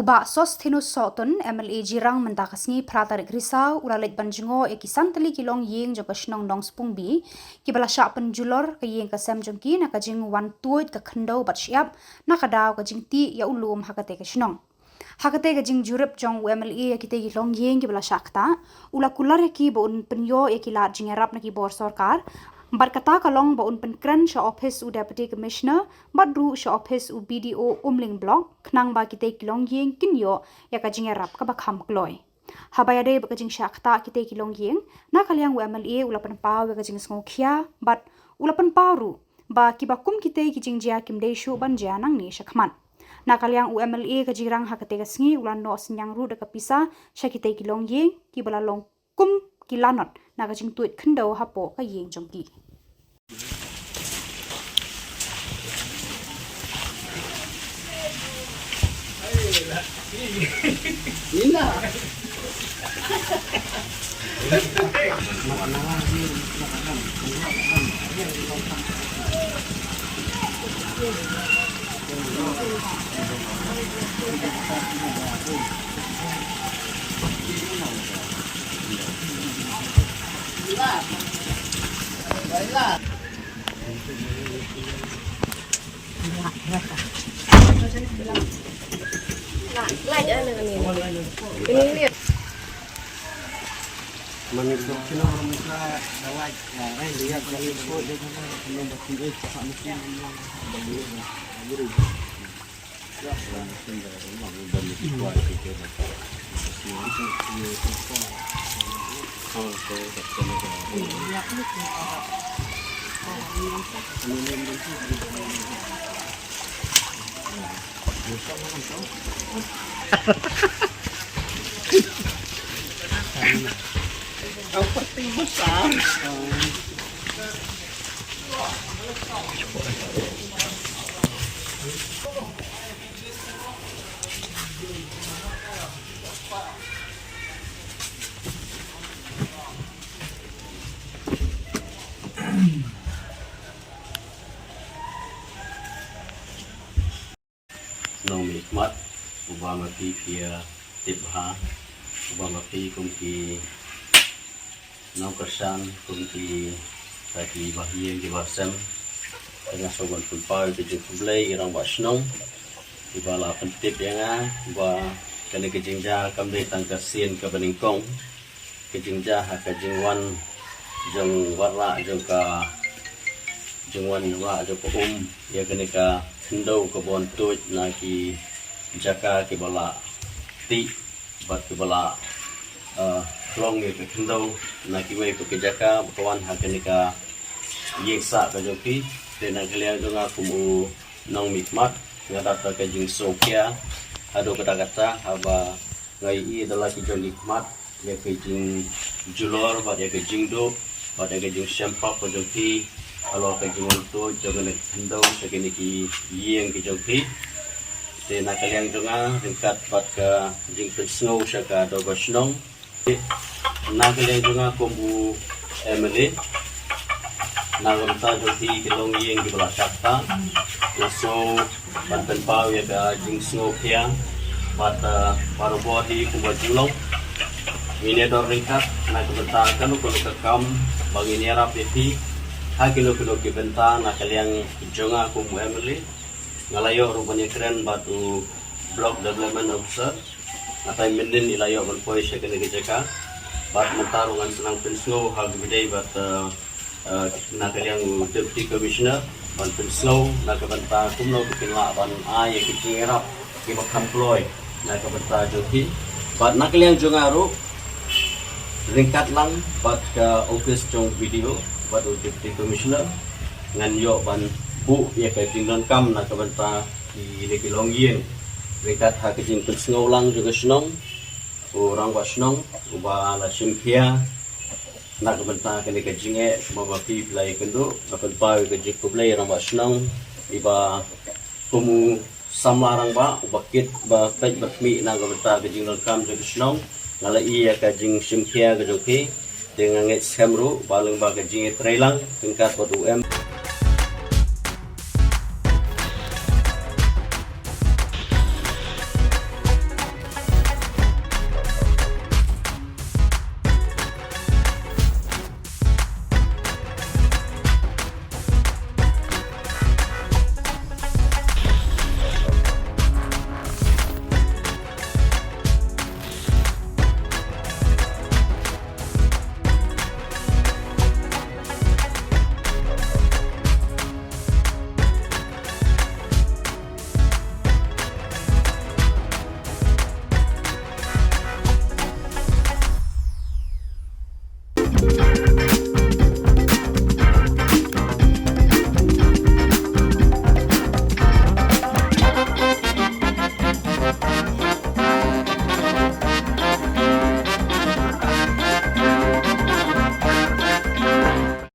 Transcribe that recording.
Uba Sosthenes Soton MLA Jirang Mentakasni Pratarik Risau Ulalit Banjungo Ekisantali Kilong Ying Jokashnong Dong Spungbi Kibala Syak Penjulor ke Ying Kasem Jongki Nakajing Wan Tuit ke Kendo Batsiap Nakadaw Kajing Ti Ya Ulum Hakate Kashnong Hakate Kajing Jurup Jong MLA Yakite Kilong Ying Kibala Syakta Ula Kular Yaki Baun Penyo Yakilat Jingerap Naki Bor Sorkar Berkata kalong baun penkren sa office u deputy commissioner badru sa office u BDO umling block knang ba kite kilong yeng kinyo ya kajing rap ka bakham kloy habayade ba kajing syakta kite kilong yeng na kalyang MLA ulapan paw ya kajing sngokya but ulapan pawru ba kibakum kite kijing jia kimdeshu ban jia nang ni syakman na kalyang MLA kajirang hakate kasngi ulan no senyang ru da kapisa sya kite kilong yeng kibala long kum kilanot na kajing tuit kendo hapo ka yeng jongki Ang pati besar. Nông mỹ mất Obama pi phía tiếp ha Obama pi công ty nông kersan công ty tadi bahian di basem dengan sobat pulpai ke jumlah irang basnong di bala pentip yang ba kena kejingja kamde tangkasin ke beningkong kejingja hakajingwan jong warra jong ka jengwan wa jong ya kena ka Hindau ke bontut naki jaka ke bala ti bat ke bala long ke Hindau naki we ke jaka kawan hakenika yeksa ke joki tena kalian jonga kumu nong mikmat ngadata ke jing sokya ado kata haba ngai i adalah ki jong mikmat ya ke jing julor bat ya ke jing do bat ya ke jing sempak ke joki kalau kajing untuk jangan Hindau sekini ki yang kijoki tena kalian jonga ringkat pat ke jing snow saka do basnong na kalian jonga kombu MLA na gonta joki kilong yang di belah sakta laso banten pau ya ke jing snow kia pat paru bodi kuba julong ini do ringkat na gonta kan ko kam bagi ni arab eti hakilo ki benta na kalian jonga ku MLA ngalayo rupanya keren batu block development officer natai mendin ilayo berpoi sekene gejeka bat mentarungan senang penslo hal gede bat na kalian deputy commissioner ban penslo na ka benta kumno bikin la ban ay kicingirap ki makamploi na ka benta joki bat na kalian jonga ru ringkat lang bat ka office jong video buat deputy commissioner ngan yo ban bu ya ka jingdan kam na ka banta di legi longgien rekat ha ka jing pensengolang juga senong orang wa senong uba la simpia na ka banta ka ka jinge semua pi play kendo na pa ka jing play orang wa senong iba kumu samlarang ba uba kit ba pej batmi na ka banta ka jingdan kam juga senong ngala iya ka jing simpia ka joki dengan nget semru balang baga jinge trailang tingkat batu